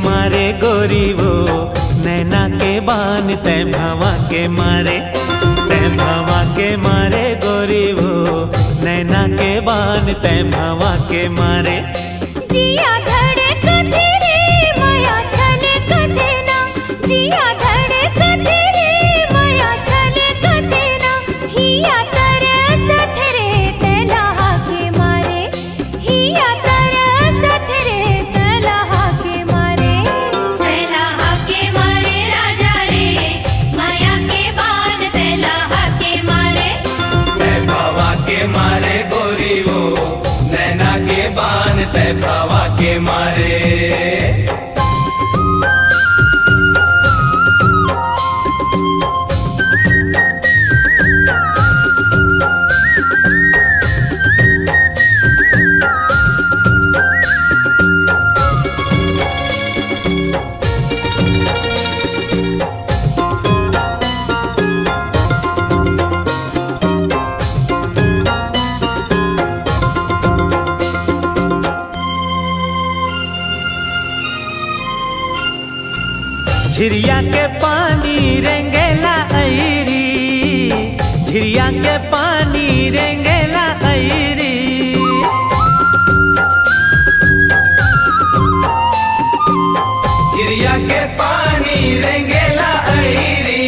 मारे गोरी वो नैना के बान तै भवा के मारे, तै भवा के मारे गोरी वो नैना के बान तै भवा के मारे। जिया धड़े कथे रे माया छले कथे ना, जिया धड़े कथे रे माया छले कथे ना, हिया तरसत रे तैलाहा के मारे, हिया तरसत रे तैलाहा के मारे। तैलाहा के मारे राजा रे माया के बान तैलाहा के मारे, तै भवा के मारे गोरी वो नैना के बान तै भवा के मारे। झिरिया के पानी रेंगेला ऐरी, झिरिया के पानी रेंगेला ऐरी। झिरिया के पानी रेंगेला ऐरी,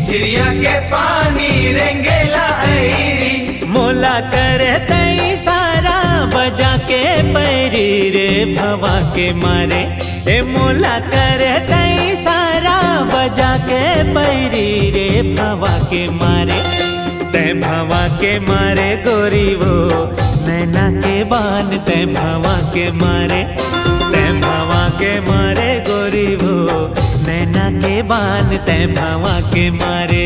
झिरिया के पानी रेंगेला ऐरी। मोला करे तई सारा बजा के पैरी रे भवा के मारे, ए मोला करे तई सारा बजा के पैरी रे भवा के मारे। तै भवा के मारे गोरी वो नैना के बान तै भवा के मारे, तै भवा के मारे गोरी वो नैना के बान तै भवा के मारे।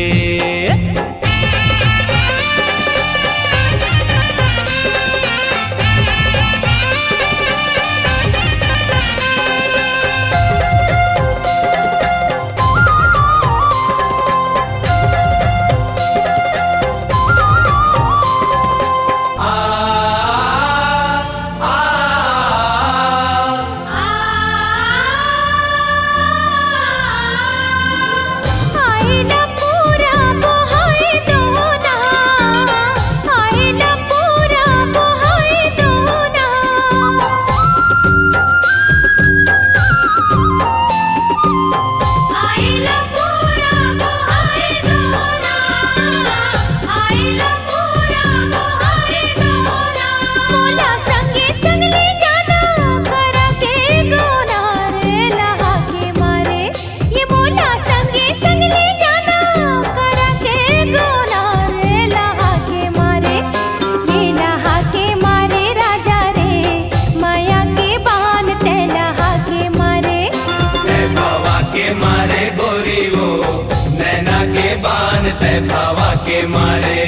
तै भवा के मारे।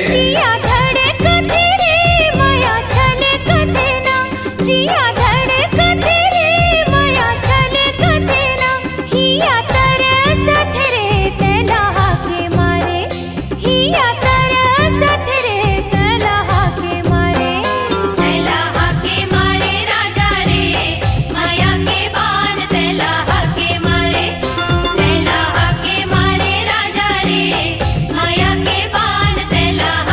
जिया धड़े कथे रे माया छले कथे ना, जिया धड़े कथे रे माया छले कथे ना, हिया तरसत रे तैलाहा के मारे, हिया तरसत रे तैलाहा के मारे। तैलाहा के मारे राजा रे माया के बान तैलाहा के मारे, तैलाहा के मारे राजा रे माया के बान तैलाहा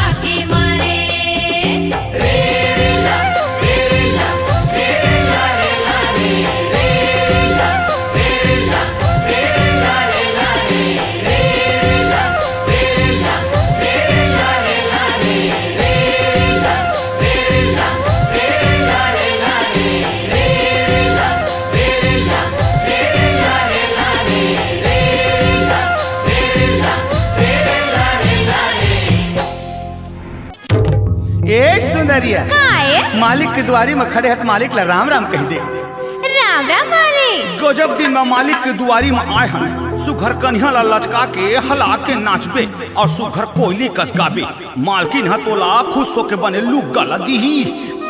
सुंदरिया काए मालिक के द्वारी में खड़े हत मालिक ला राम राम कह दे। राम राम मालिक। गजब दिन में मालिक के दुआरी में आए हम सुघर कन्हैया ला लचका के हला के नाचबे और सुघर कोयली कसकाबे। मालकिन हतोला खुश होके बने लुक गला दीही।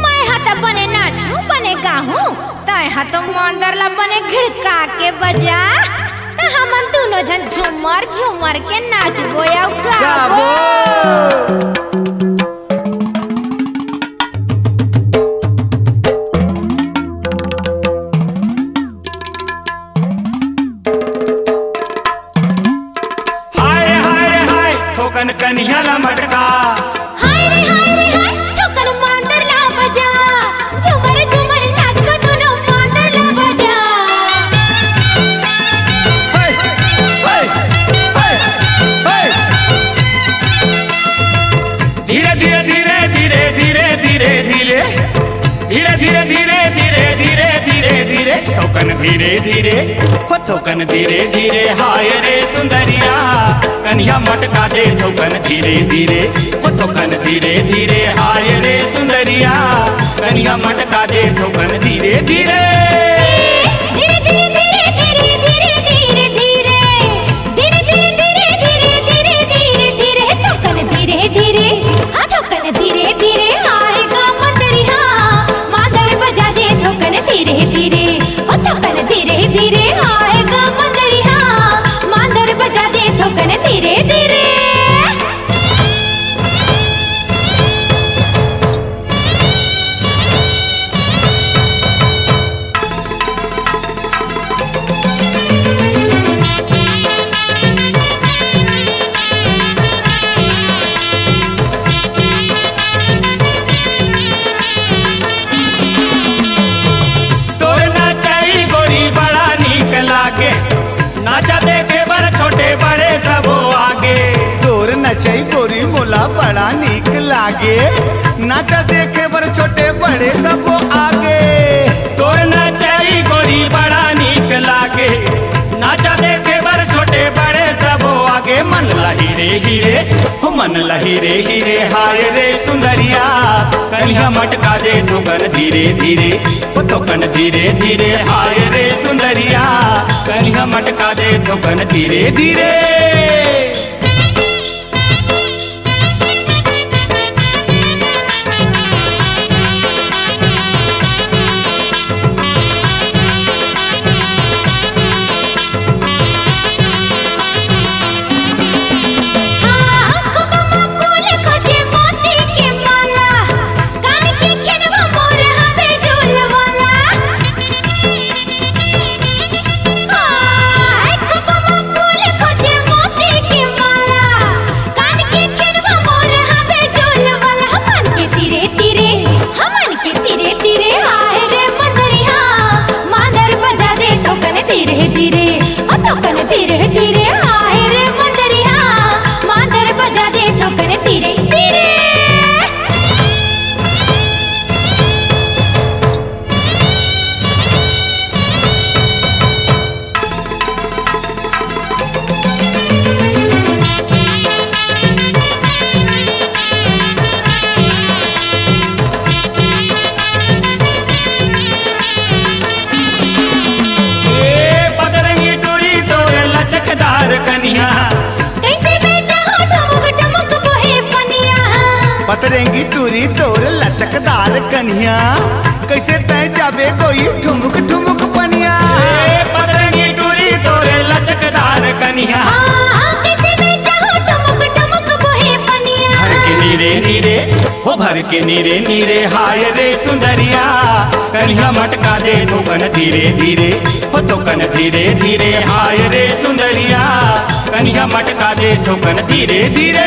मैं हत बने नाचू बने गाहूं तय हत मंदर ला बने घिड़का के बजा त हमन दोनों जन झूमर झूमर के नाचबो या गाबो। कन्हैया ला मटका हाय रे ठोकर मंदर ला बजा झूमर झूमर नाच को दोनों मंदर ला बजा। हाय हाय हाय हाय धीरे धीरे धीरे धीरे धीरे धीरे धीरे धीरे धीरे धीरे धीरे धीरे धीरे धीरे ठोकन धीरे धीरे हो ठोकन धीरे धीरे। हाय रे सुंदरिया कन्हैया मटका दे ठोकन धीरे धीरे हो ठोकन धीरे धीरे। हाय रे सुंदरिया कन्हैया मटका दे ठोकन धीरे धीरे। धीरे धीरे धीरे धीरे धीरे धीरे धीरे धीरे धीरे धीरे धीरे धीरे धीरे ठोकन धीरे धीरे। हाँ ठोकन धीरे धीरे आएगा मंदरिया मादर बजा दे ठोकन धीरे धीरे हो ठोकन धीरे धीरे आएगा मंदरिया मादर बजा दे ठोकन धीरे धीरे। नाचा देखे बर छोटे बड़े सबो आगे। तोर नचई गोरी मोला बड़ा नीक लागे नाचा देखे बर छोटे बड़े सबो आगे। तोर नचई गोरी बड़ा नीक लागे नाचा देखे बर छोटे बड़े सबो आगे। मन लहीरे हीरे हो मन लहीरे हीरे। हाय रे सुंदरिया कन्हैया मटका दे ठोकन धीरे धीरे हो ठोकन धीरे धीरे। हाय रे सुंदरिया कन्हैया मटका दे ठोकन धीरे धीरे। पतरंगी टूरी तोर लचकदार कन्हैया कैसे तय जाबे कोई ठुमुक ठुमुक पनिया। पतरंगी टूरी तोर लचकदार कन्हैया कैसे मैं चाहूं ठुमुक ठुमुक बोहे पनिया। भर के नीरे नीरे हो भर के नीरे नीरे। हाय रे सुंदरिया कन्हैया मटका दे ठोकन धीरे धीरे हो ठोकन धीरे धीरे। हाय रे सुंदरिया कन्हैया मटका दे ठोकन धीरे धीरे।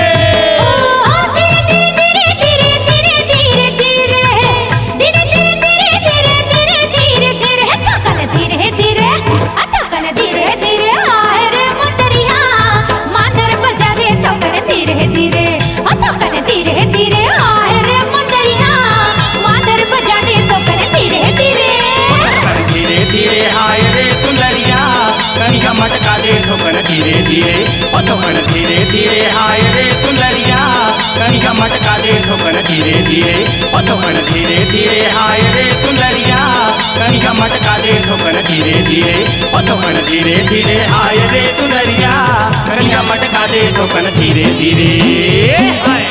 मटका दे ठोकन धीरे धीरे ओ ठोकन धीरे धीरे। हाय रे सुंदरिया मटका दे ठोकन धीरे धीरे, ओ ठोकन धीरे धीरे हाय रे सुंदरिया, कनिया मटका दे ठोकन धीरे धीरे, ओ ठोकन धीरे धीरे हाय रे सुंदरिया, कनिया मटका दे ठोकन धीरे धीरे हाय।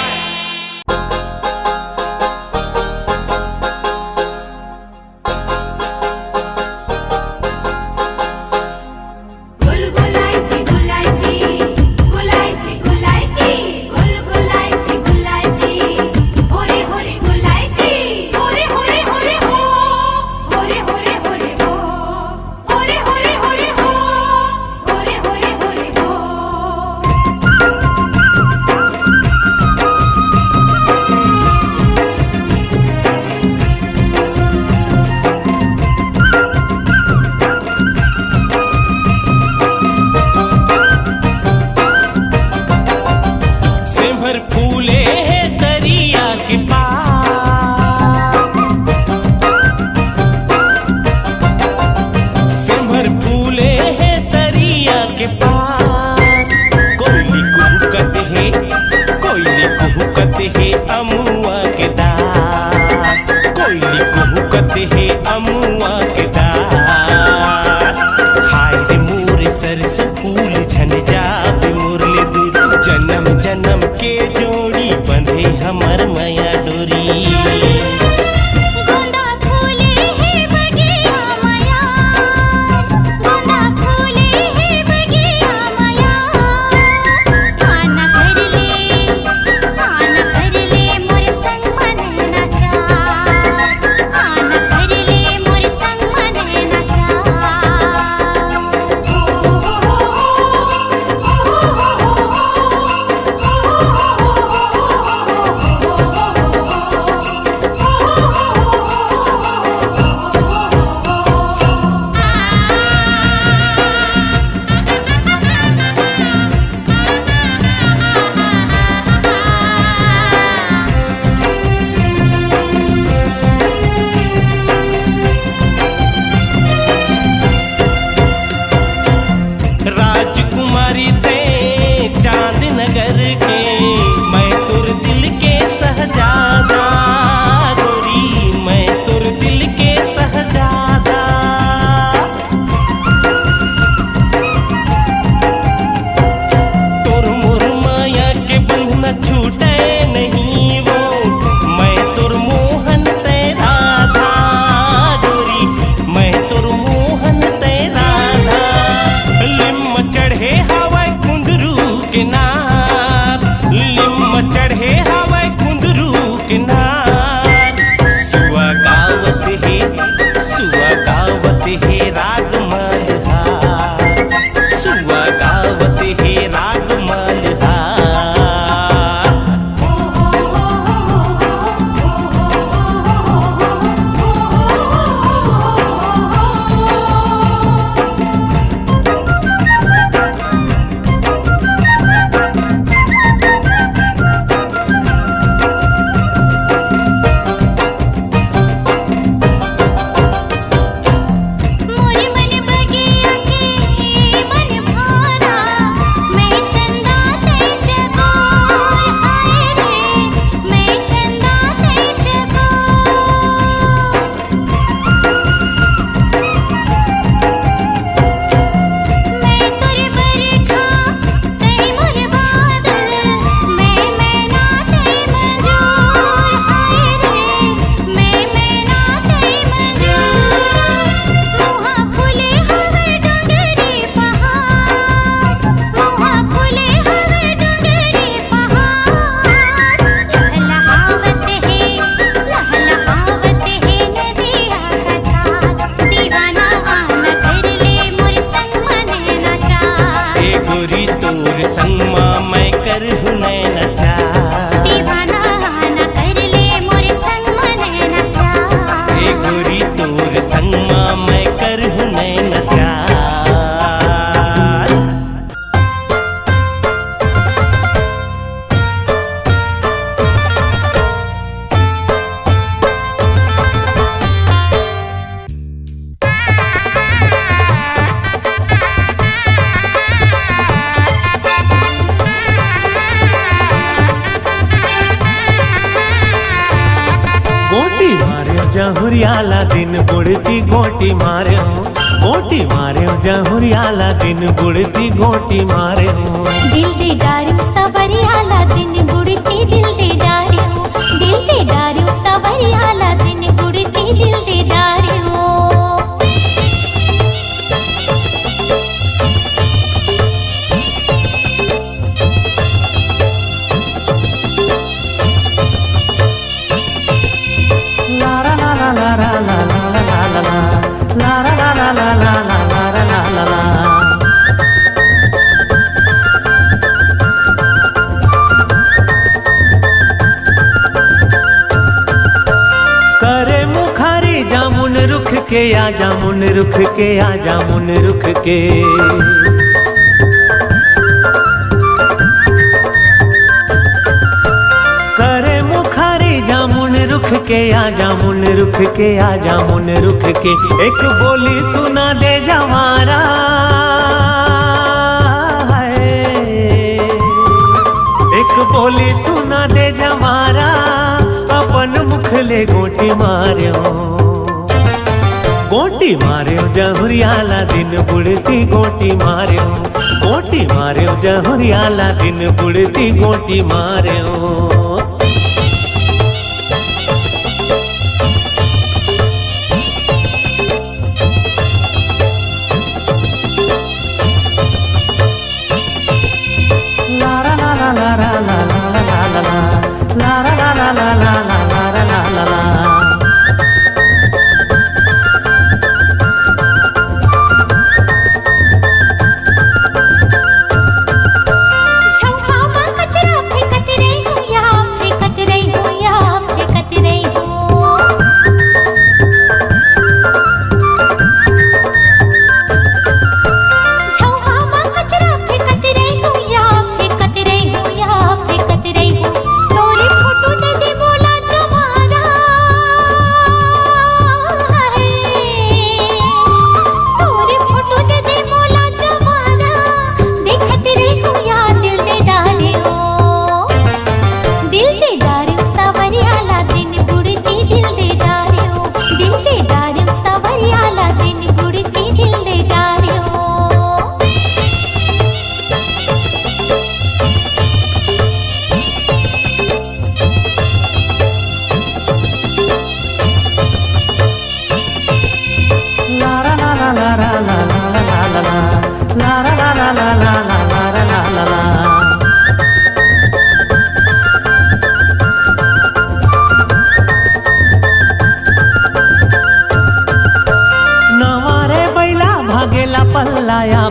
जहुरियाला दिन बुढ़ती गोटी मार्यो गोटी मार्यो जहुरियाला दिन बुढ़ती गोटी मार्यो दिल दे डार्यो सवरियाला दिन बुढ़ती दिल दे डार्यो दिल दे डार्यो सवरियाला दिन बुढ़ती दिल दे डार्यो करे मुखारी जामुन रुख के आ जामुन रुख के आ जामुन रुख के करे मुखारी जामुन रुख के आ जामुन रुख के आ जामुन रुख के एक बोली सुना दे जवारा एक बोली सुना दे जवारा अपन मुखले गोटी मार्यो जहुरियाला दिन बुढ़ती गोटी मार्यो गोटी मार्यो जहुरियाला दिन बुढ़ती गोटी मार्यो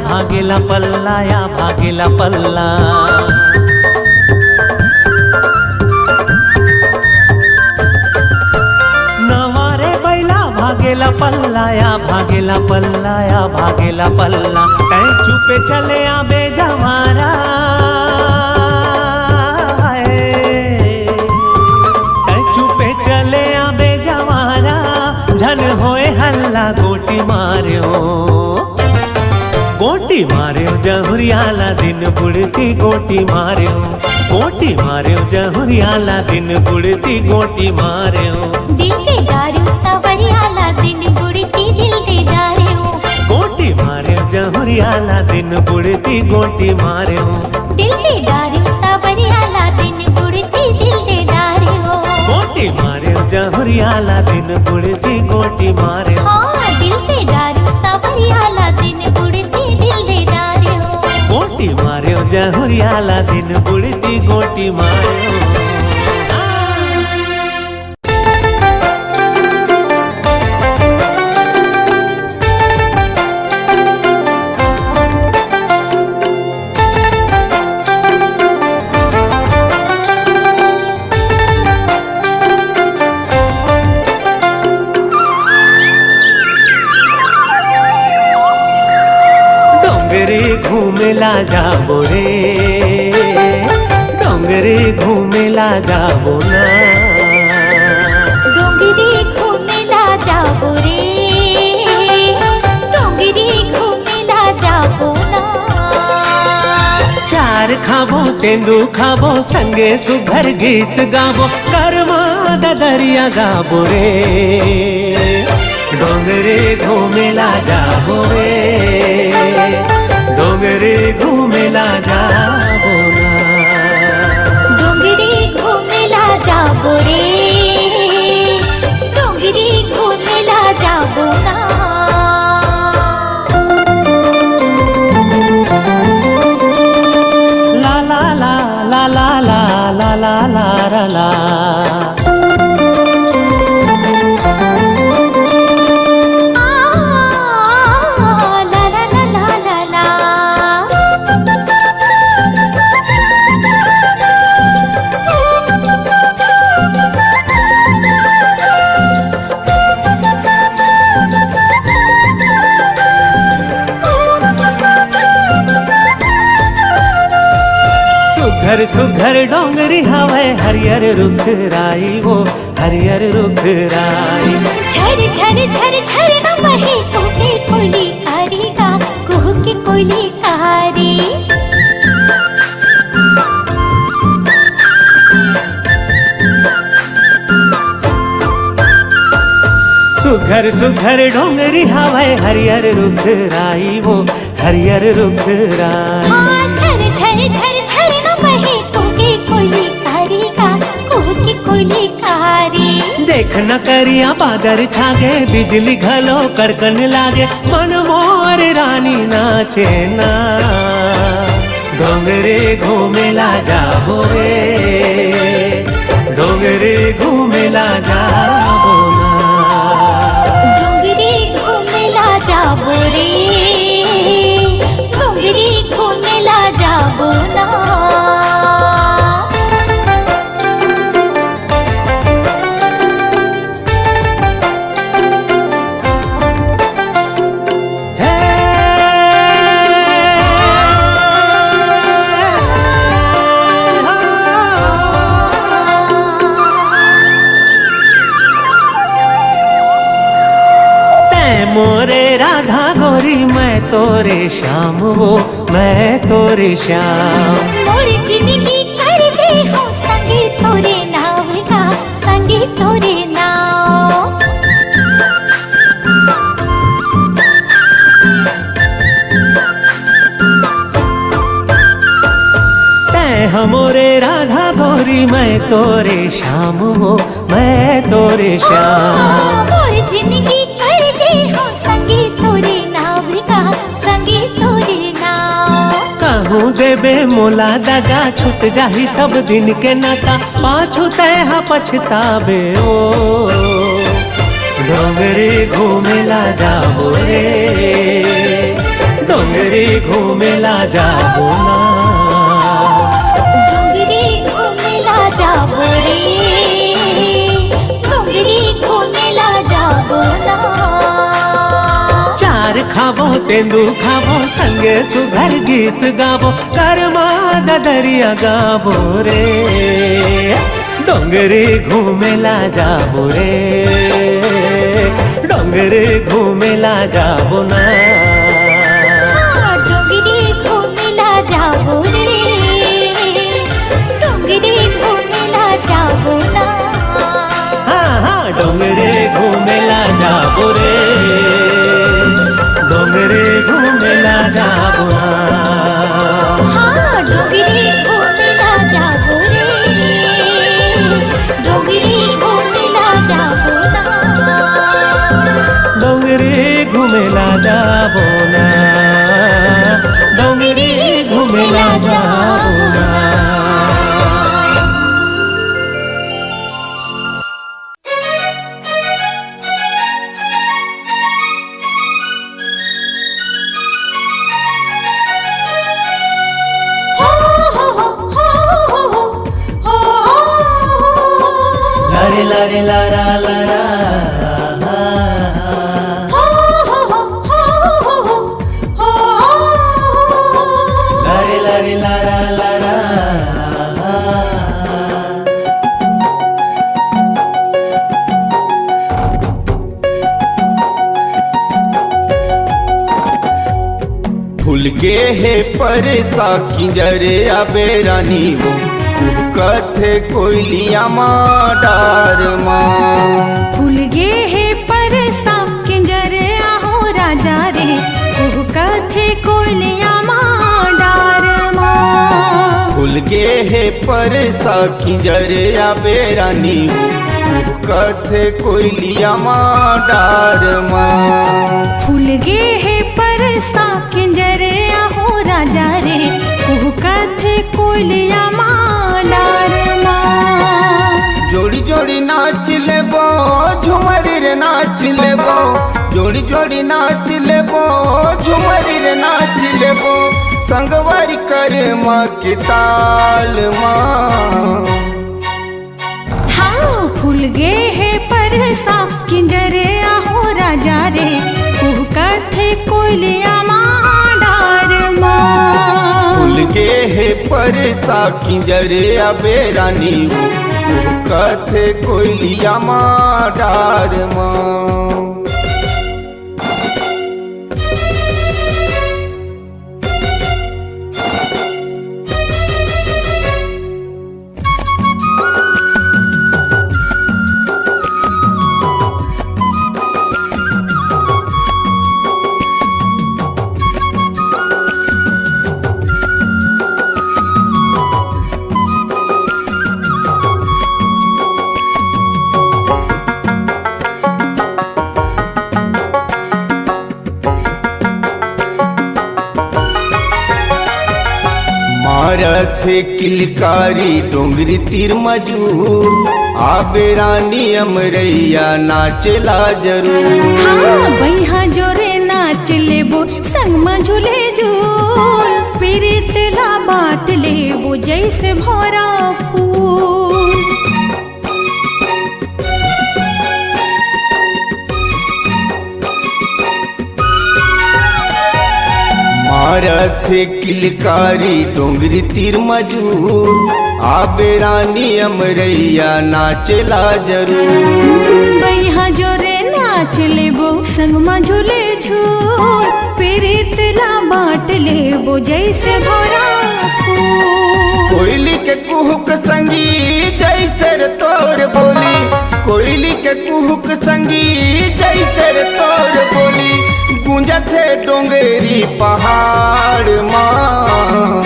भागेला पल्लाया भागेला पल्ला नवारे बैला भागेला पल्लाया भागेला पल्लाया भागेला पल्ला ऐ चुपे चले आबे जवारा ऐ चुपे चले आबे जवारा झन होए हल्ला गोटी मार्यो जहुरियाला दिन बुढ़ती गोटी मार्यो जहुरियाला दिन बुढ़ती गोटी मार्यो दिल दे डार्यो सवरियाला दिन बुढ़ती दिल दे डार्यो गोटी मार्यो जहुरियाला दिन बुढ़ती गोटी मार्यो दिल दे डार्यो सवरियाला दिन बुढ़ती दिल दे डार्यो गोटी मार्यो जहुरियाला दिन बुढ़ती गोटी मार्यो हाँ दिल दे डार्यो सवरियाला दिन बुढ़ती दिल दे डार्यो गोटी मार्यो जहुरियाला दिन बुढ़ती गोटी मार्यो घूमेला जाबो रे डोंगरे घूमेला जाबो ना डोंगरे घूमेला जाबो रे डोंगरे घूमेला जाबो ना चार खाबो तेंदू खाबो संगे सुघर गीत गाबो कर्मा ददरिया गाबो रे डोंगरे घूमेला जाबो रे डोंगरे घूमेला जाबो ना डोंगरी घूमेला जाबो रे डोंगरी घूमेला जाबो ना ला ला ला ला ला ला ला ला ला ला सुघर सुघर डोंगरी हवे हरियर रुख राई वो हरियर रुख राई झर झर झर झर न बहे कुहके कोयली कारी का कुहके कोयली कारी सुघर सुघर डोंगरी हवे हरियर रुख राई वो हरियर रुख राई झर झर झर झर न बहे कुहके कोयली कारी का कुहके कोयली कारी देख न करिया बादर छागे बिजली घलो कड़कन लागे मन मोर रानी नाचे ना डोंगरे घूमेला जाबो रे डोंगरे घूमेला जाबो ना डोंगरी घूमेला जाबो रे डोंगरी घूमेला जाबो ना मोरे राधा गोरी मैं तोरे श्याम वो मैं तोरे श्याम मोरी जिंदगी कर दे हो संगे तोरे नाव का संगे तोरे नाव तै हमोरे राधा गोरी मैं तोरे श्याम वो मैं तोरे श्याम मोरी जिंदगी कर दे हो संगे तोरे नाव का संगे तोरे नाव कहूँ देबे मोला दगा छूट जाही सब दिन के नाता पाछू तैहा पछताबे ओ डोंगरे घूमेला जाबो रे डोंगरे घूमेला जाबो ना डोंगरी घूमेला जाबो रे डोंगरी घूमेला जाबो ना चार खाबो तेंदू खाबो संगे सुघर गीत गाबो कर्मा ददरिया गाबो रे डोंगरे घूमेला जाबो रे डोंगरे घूमेला जाबो ना डोंगरी घूमेला जाबो रे डोंगरी घूमेला जाबो ना हाँ हाँ डोंगरे घूमेला जाबो रे डोंगरे घूमेला जाबो ना हाँ डोंगरी घूमेला जाबो रे डोंगरी घूमेला जाबो ना डोंगरे घूमेला जाबो ना डोंगरे घूमेला जाबो ना लारे लारे लारा लारा लारे लारे लारा लारा फूल के हे परसा किंजरे आबे रानी वो कथे कोयलिया माँ डार माँ। फूल गे हे परसा किंजर आहो राजा रे कुहू कथे कोयलिया माँ डार माँ। फूल गे हे परसा किंजरे आबे रानी वो कथे कोयलिया माँ डार माँ। फूल गे हे परसा किंजर आहो राजा रे कुहू कथे कोयलिया माँ डार माँ। जोड़ी जोड़ी नाच लेबो झुमरी रे नाच लेबो, जोड़ी जोड़ी नाच लेबो झुमरी रे नाच लेबो, संगवारी कर माँ के ताल माँ। हाँ फूल गे हे परसा किंजर आहो राजा रे कुहू कथे कोयलिया माँ डार माँ। फूल गे हे परसा किंजरे आबे रानी वो कथे कोयलिया माँ डार माँ। मारथ किलकारी डोंगरी तीर मजूर आबे रानी अमरैया नाचला जरूर। हाँ बैहा जोरे नाच लेबो संग में झूले झूल पीरित ला बाट लेबो जैसे भौरा फूल। मारथ किलकारी डोंगरी तीर मजूर आबे रानी अमरैया नाचला जरूर। बैहा जोरे नाच लेबो संग में झूले झूल पीरित ला बाट लेबो जैसे भौरा फूल। कोयली के कुहुक संगी जैसे रे तोर बोली, कोयली के कुहुक संगी जैसे रे तोर बोली, गूंजत है डोंगरी पहाड़ माँ।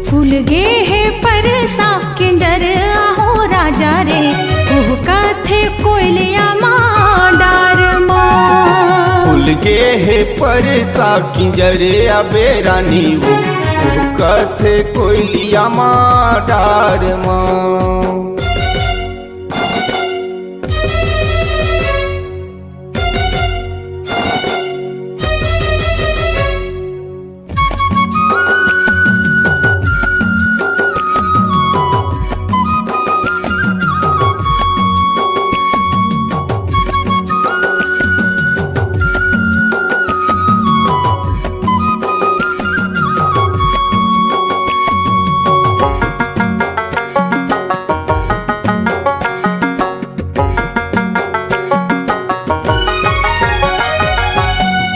फूल गे हे परसा किंजर आहो राजा रे कुहू कथे कोयलिया माँ डार माँ। फूल गे हे परसा किंजरे आबे रानी वो कथे कोयलिया माँ डार माँ।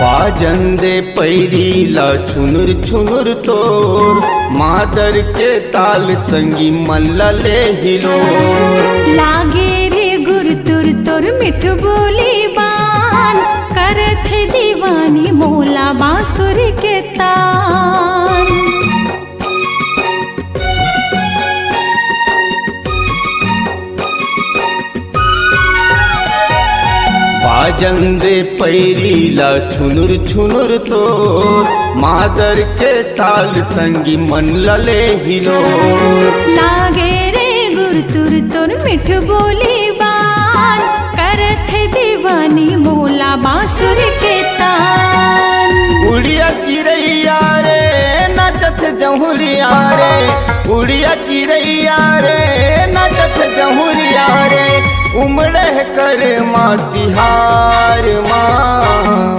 बाजंदे पैरीला छुनुर छुनुर तोर मादर के ताल संगी मल्ला ले हिलोर। लागे रे गुर तुर तुर मिठ बोली बान करत है दीवानी मोला बांसुर के तान। बाजंदे पैरीला छुनुर छुनुर तोर मादर के ताल संगी मन लले हिलोर। लागे रे गुर तुर तुर मिठ बोली बान करत है दीवानी मोला बांसुर के तान। उड़िया चिड़ैया रे नचत जहुरिया रे, उड़िया चिड़ैया रे नचत जहुरिया रे, उमड़े कर माँ तिहार माँ।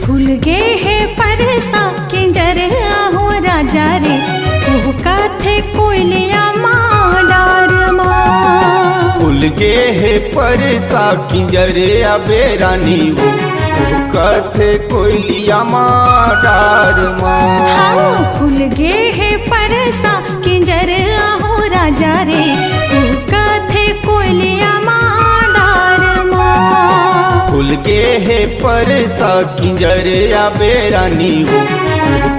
फूल गे हे परसा किंजर आहो राजा रे कुहू कथे कोयलिया माँ डार माँ। फूल गे हे परसा किंजरे आबे रानी वो कथे कोयलिया माडार माँ। हाँ फूल गे है परसा किंजर आहो राजा रे कथे कोयलिया माडार माँ। फूल गे है परसा किंजर या बेरानी हो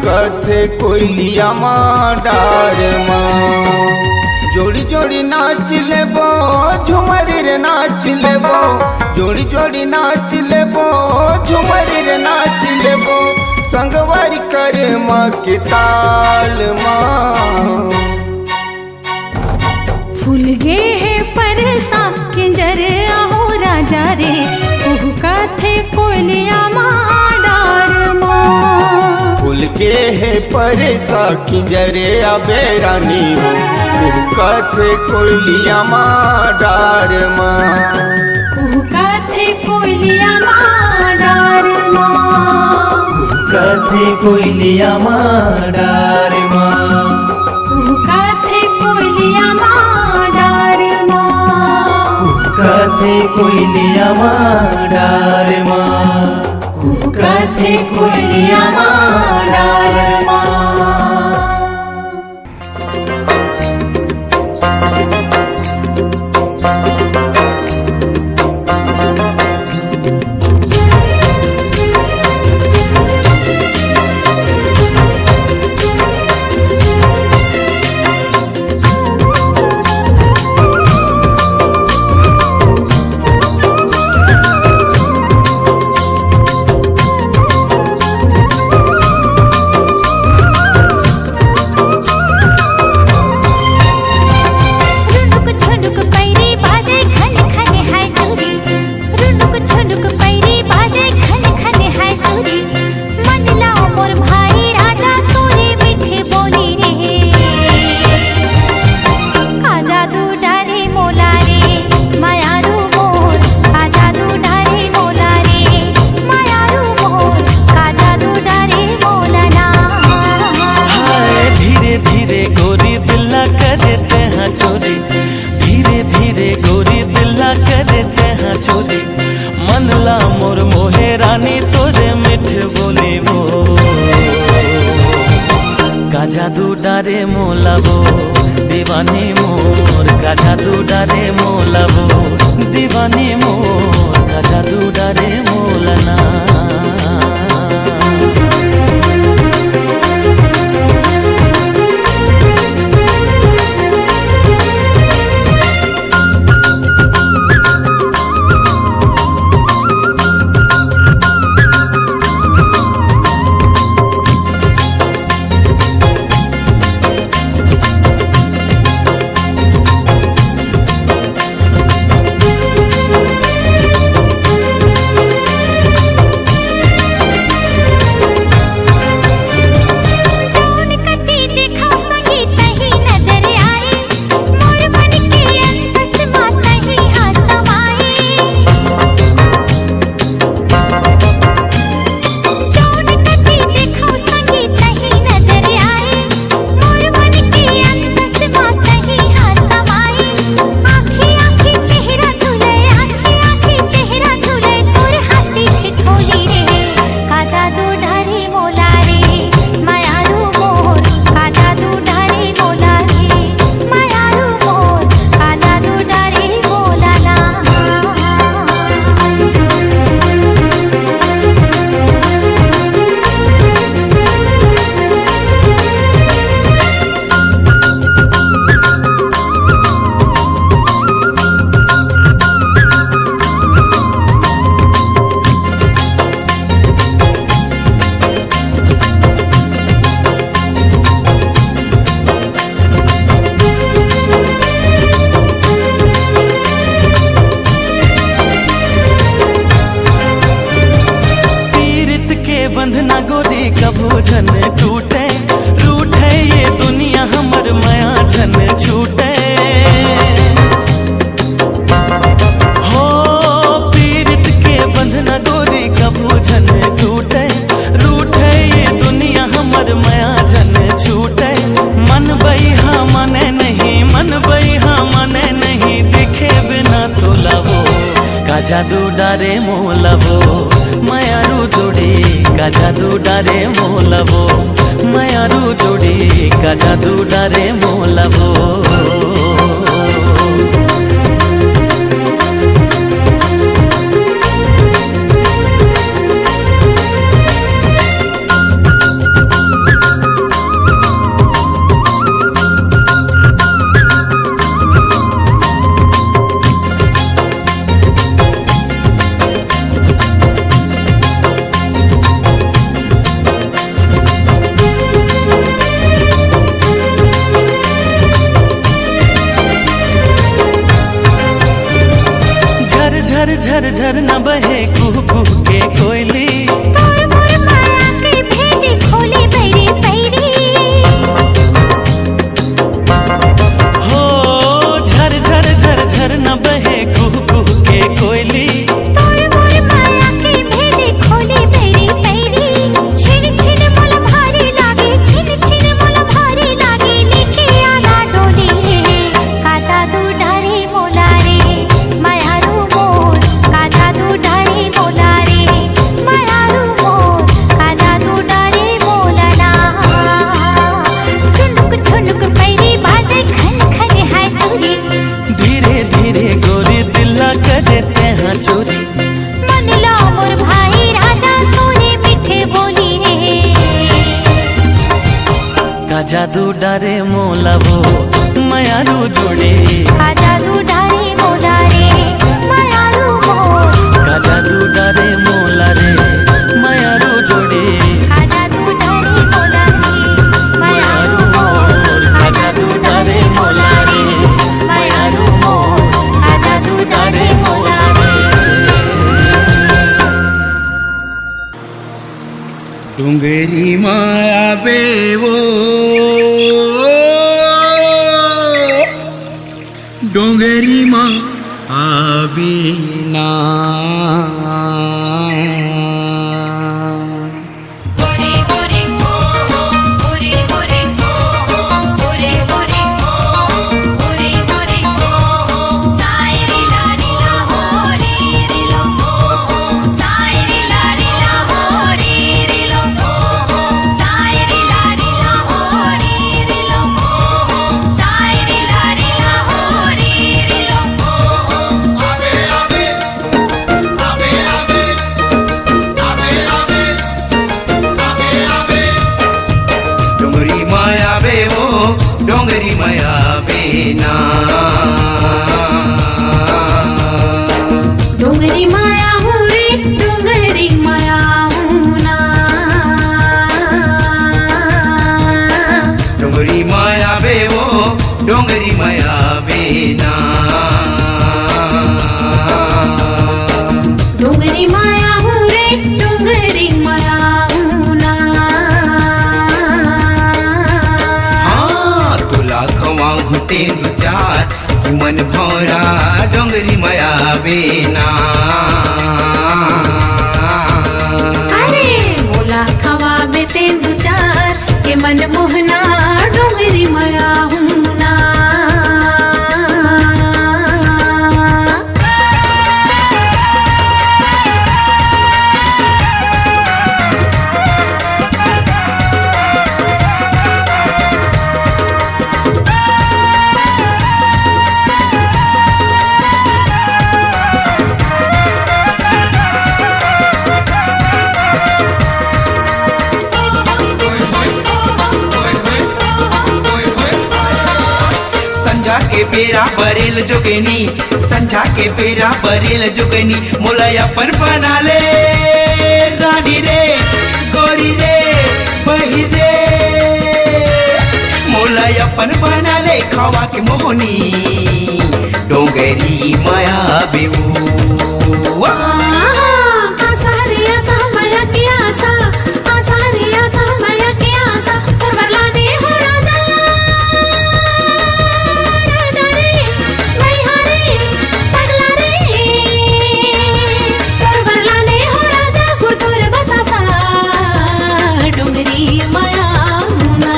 कथे कोयलिया माडार माँ। जोड़ी जोड़ी नाच लेबो झुमरी रे नाच लेबो, जोड़ी जोड़ी नाच लेबो झुमरी रे नाच लेबो, संगवारी कर माँ के ताल माँ। फूल गे है परसा किंजर आहो राजा रे कथे कोयलिया माडार माँ। फूल के है परसा किंजरे बेरानी हो कथे कोयलिया माडार माँ। कथे कोयलिया माडार माँ। कथे कोयलिया माडार माँ। कथे कोयलिया माडार माँ। कथे कोयलिया माडार माँ। कथे कोयलिया माडार माँ। जादू डारे मोलाबो दीवानी मोर का जादू डारे मोलाबो दीवानी मोर का जादू डारे मोलना। बंधना गोरी कभू झन टूटे रूठे ये दुनिया हमर माया झन छूटे हो पीरित के बंधना गोरी कभू झन टूटे रूठे ये दुनिया हमर माया झन छूटे मन बइहा मने नहीं मन बइहा मने नहीं दिखे बिना तो लवो का जादू डारे मोलवो माया का जादू डारे मोलवो मायारू जोड़ी का जादू डारे मोलवो झर झर झर न बहे कुह कुह के कोयली तोर मोर माया के भेदी खोली बैरी पैरी हो झर झर झर झर न बहे कुह कुह के कोयली तोर मोर माया के भेदी खोली बैरी पैरी छिन छिन मोल भारी लागे छिन छिन मोल भारी लागे लेके आला डोली का जादू डारे मोला रे मायारू मोर का जादू डारे मोला रे मायारू मोर का जादू डारे मोला ना ठुनुक ठुनुक पैरी बाजे खन खन है चोरी धीरे धीरे गोरी दिल्ला कर देते हैं चोरी मन लो मोर भाई राजा तूने मीठे बोली रे का जादू डारे मोलवो मायारू जोड़ी का जादू डारे मोला रे मायारू मोर का जादू डारे मोला रे मायारू जोड़ी का जादू डारे मोला रे मायारू मोर का जादू डारे मोला रे मायारू मोर का जादू डारे मोला रे डोंगरी माया बेवो डोंगरी माँ आबीना गोरे गोरे गोरे गोरे गोरे गोरे गोरे गोरे साई रीला रीला हो रे रीलो साई रीला रीला हो रे रीलो साई रीला रीला हो रे रीलो साई रीला रीला हो रे रीलो डोंगरी माया बेवो डोंगरी माया बेना डोंगरी माया हूँ रे डोंगरी माया हूँ ना डोंगरी माया बेवो डोंगरी माया बेना डोंगरी माया हूँ रे डोंगरी माया हूँ ना हाँ तुला खवाऊं तेंदु चार कि मन भौरा डोंगरी माया बेना अरे मोला खवा में तेंदु चार के मन मोहना डोंगरी माया हूँ ना संझा के बेरा बरेल जोगनी संझा के बेरा बरेल जोगनी मोला अपन बना ले रानी रे गोरी रे बही रे मोला अपन बना ले खावा के मोहनी डोंगरी माया बेबू आसा रे आसा माया की आसा आसा रे आसा माया की आसा परवरला ने हो राजा राजा रे मैया रे पगला रे परवरला ने हो राजा गुरतुर बतासा डोंगरी माया मुना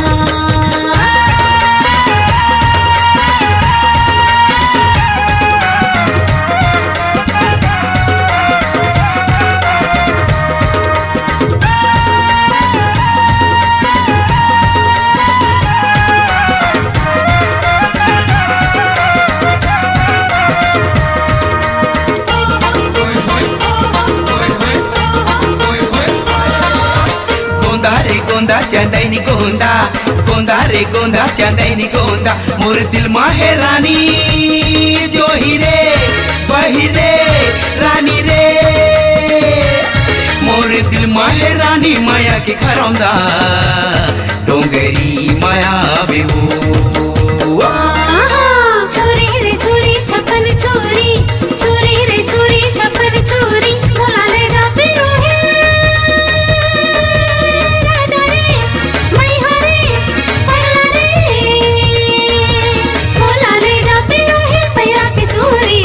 चंदैनी गोंदा गोंदा रे गोंदा चंदैनी गोंदा मोर दिल माहे रानी जो ही रे बही रे रानी रे मोर दिल माहे रानी माया के खरौंदा डोंगरी माया बेबू छोरी रे छोरी छप्पन छोरी छोरी रे छोरी छप्पन छोरी मोला ले जा पिरो है राजा रे मैया रे पहला रे मोला ले जा पिरो है पैरा के चोरी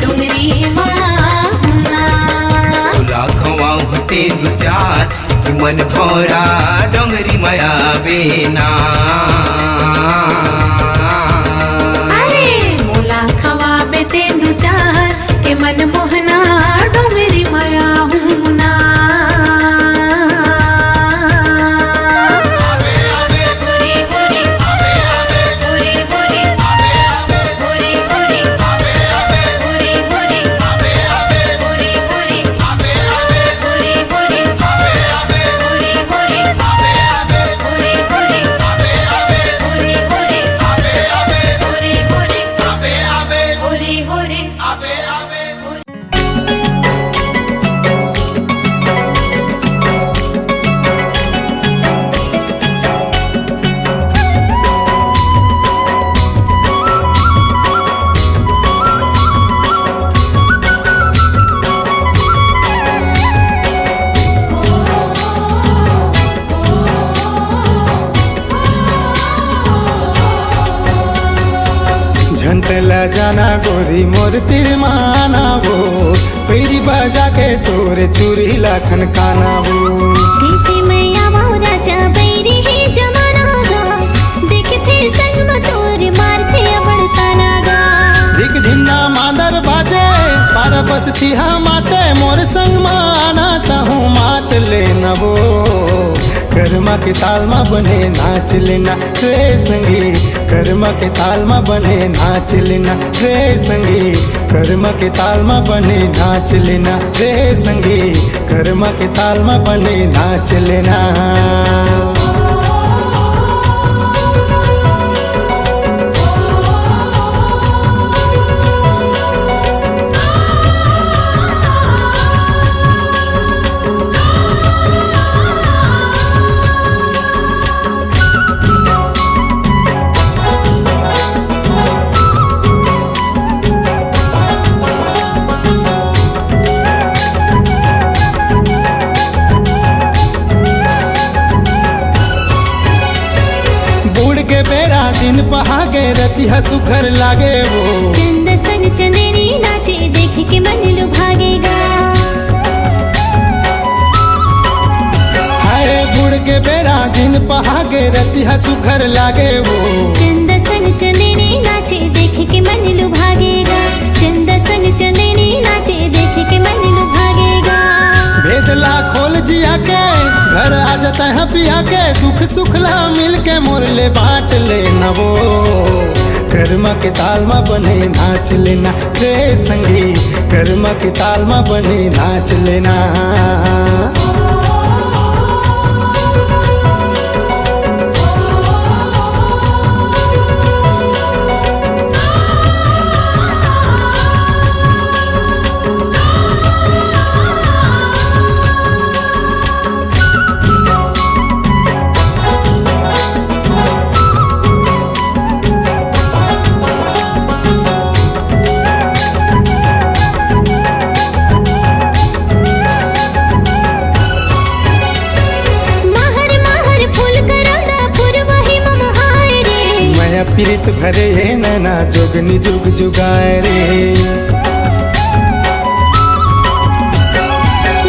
डोंगरी माना लाखवां होते दु चार कि मन भौरा डोंगरी माया बेना के मन मोहना डोंगरी माया हुना झंटला जाना गोरी मोर तिरमाना वो फेरी बजा के तोरे चूरी लाखन काना वो कैसे मैया वो राजा बैरी है जमाना गा देखते संग में तोरे मारते अबड़ताना गा दिख धिन्ना मादर बाजे पार बसती हम आते मोर संग माना कहूँ मात लेना वो कर्मा के ताल में बने नाच लेना रे संगी कर्मा के ताल में बने नाच लेना रे संगी कर्मा के ताल में बने नाच लेना रे संगी कर्मा के ताल में बने नाच लेना दिन पहागे रतिहा सुखर लागे वो चंद संग चंदेरी नाचे देख के मन लुभागेगा हाय बुढ़ के बेरा दिन पहागे रतिहा सुखर लागे वो चंद संग चंदेरी नाचे देख के मन लुभागेगा चंद संग चंदेरी नाचे देख के मन लुभागेगा भेदला खोल जिया के घर आ जाता है पिया के दुख सुखला मिल के मोरले बांट लेना वो कर्मा के ताल में बने नाच लेना रे संगी कर्मा के ताल में बने नाच लेना पीरित भरे है नैना जोगनी जुग जुगाए रे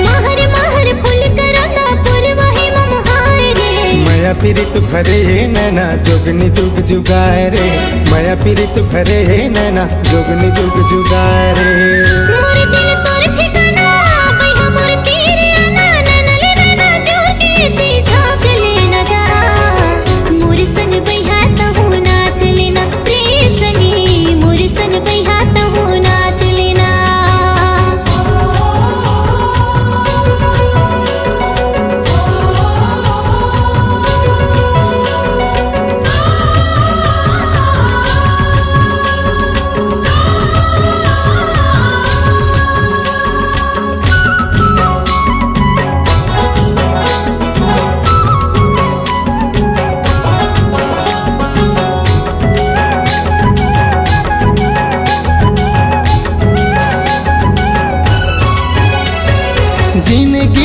महर महर फूल करना पुरवाही ममहाय रे माया पीरित भरे है नैना जोगनी जुग जुगाए रे माया पीरित भरे है नैना जोगनी जुग जुगाए रे मोर दिल तोर ठिकाना भई हमर तेरे आना ननले नैना जो के ती झांक लेना गा मोर संग बइहा तहु नाच लेना रे संगी मोर संग बइहा तहु नाच लेना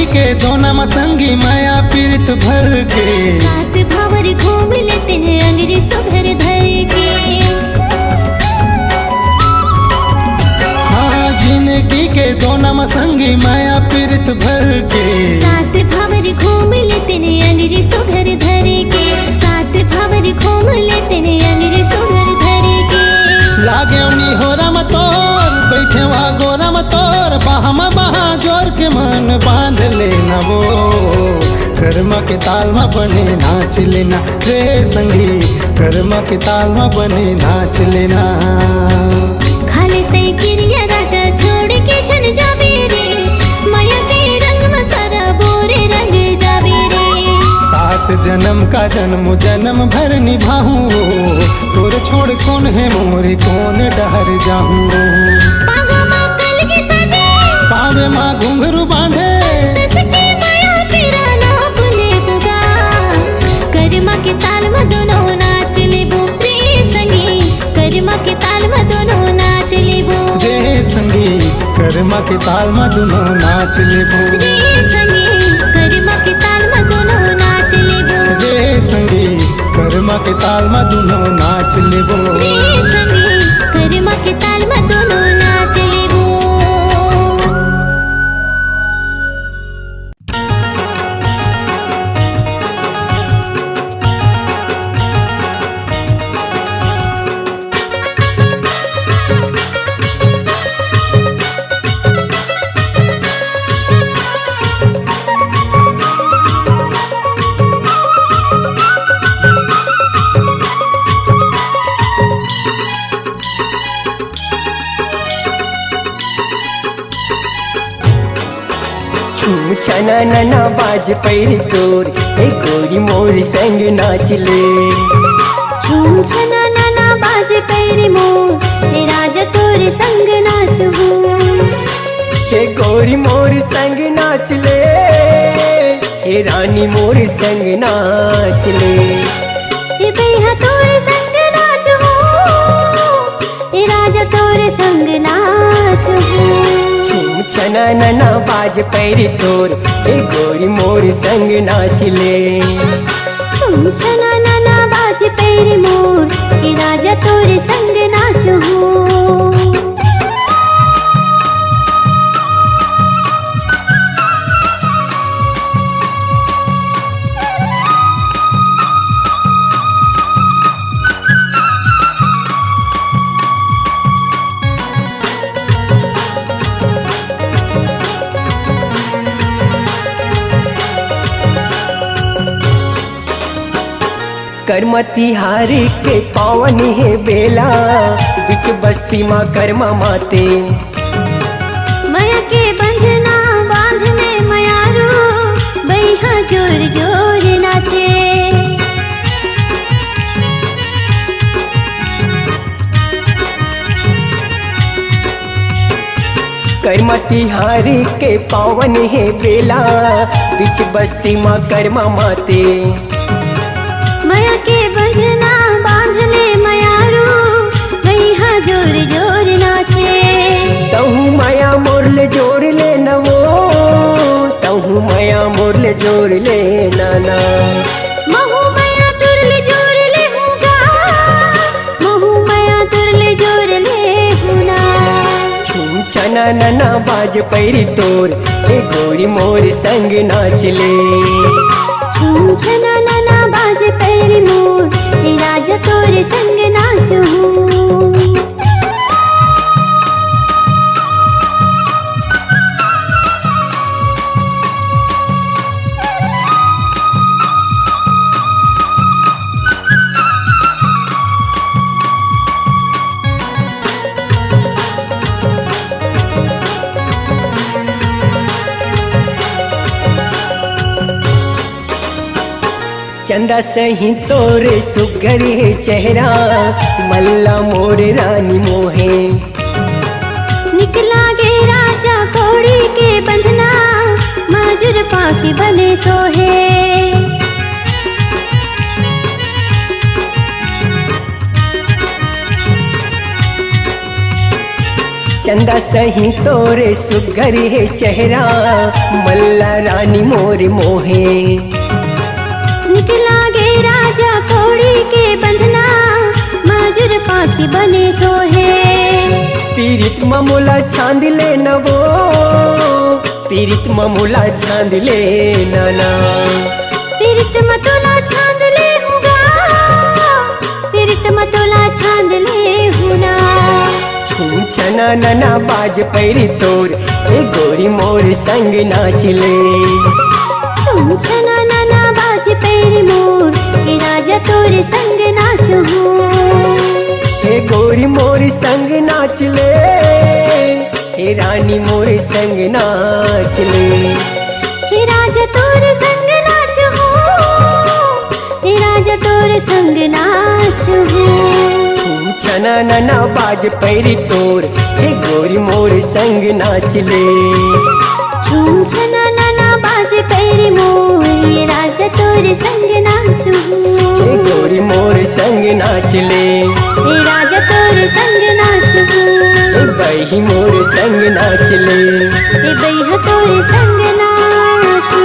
के दोनम संगी माया पीड़ित भर के सात भावर घूम लेते हैं अंग्रेज सुधर धर के। हाँ जिंदगी के दोनम संगी माया पीड़ित भर के सात भावर घूम लेते हैं अंग्रेज सुधर धर के। सात भावर घूम लेते हैं अंग्रेज सुधर धर के। लागे उनी हो रम तोर बैठे वा गोरम तोर बाहम बहा जोर के मन बांध लेना वो कर्म के ताल में बने नाच लेना रे संगी कर्म के ताल में बने नाच लेना। खाले तय क्रिया राजा छोड़ के छन जावे रे माया के रंग में सारा बोरे रंग जावे रे। सात जन्म का जन्म जन्म भर निभाऊं तोर छोड़ कौन है मोरे कौन डहर जाऊं। पागा माँ कल की सजे पावे माँ घुंघरू बांधे तसके माया तेरा नाप ले बुगा। करमा के ताल में दोनों नाच लेबो रे संगी करमा के ताल में दोनों नाच लेबो रे संगी कर्म के ताल में दोनों नाच लेबो रे संगी करमा के ताल में दोनों नाच लेबो रे संगी कर्म के ताल में दोनों नाच लेबो रे संगी करमा के ताल में दोनों नाच लेबो। छना नना बाज पैर तोर ए गोरी मोर संग नाच ले। झूम छना नाना बाज पैर मोर हे राजा तोरे संग नाच हो। हे गोरी मोर संग नाच ले हे रानी मोर संग नाच ले। हे भैया तोरे संग नाच हो हे राजा तोरे संग नाच हो। छना नना बाज पैर तोर ए गोरी मोर संग नाच ले। झूम छना नाना बाज पैर मोर हे राजा तोरे संग नाच हो। करमती हारी के पावन है बेला बिच बस्ती माँ कर्मा माते। माया के बंधना बांधने मायारू बैहा जोर जोर नाचे। करमती हारी के पावन है बेला बिच बस्ती माँ कर्मा माते। माया के बंधना बांधने मायारू बैहा जोर जोर नाचे। तहु माया मोरले जोड़ ले नवो तहु माया मोरले जोड़ ले नाना। महू माया तुरले जोर ले हूँगा महू माया तुरले जोर ले हुना। छूम छना नना बाज पैरी तोर हे गोरी मोर संग नाच ले। झूम छना नाना बाज पैर मोर हे राजा तोरे संग नाच हो। चंदा सही तोरे सुगर है चेहरा मल्ला मोर रानी मोहे। निकला गे राजा कौड़ी के बंधना माजुर पाखी बने सोहे। चंदा सही तोरे सुघर है चेहरा मल्ला रानी मोर मोहे निकला गे राजा कोड़ी के बंधना माजुर पाखी बने सोहे पीरित ममूला छांद ले नवो पीरित ममूला छांद ले नाना पीरित मतोला छांद ले हुगा पीरित मतोला छांद ले हुना छूम छना नना बाज पैरी तोर ए गोरी मोर संग नाचले तुम छना नाना बाज पैरी मोर के राजा तोरे संग नाचू हे गोरी मोर संग नाचले हे रानी मोर संग नाचले हे राजा तोरे संग नाचू हे राजा तोरे संग नाचू छूम छना नना बाज पैरी तोर हे गोरी मोर संग नाचले झूम छना नाना बाज पैरी मोर ये राजा तोरे संग नाचू हे गोरी मोर संग नाचले हे राजा तोरे संग नाचू हे बही मोर संग नाचले हे बैहा तोरे संग नाचू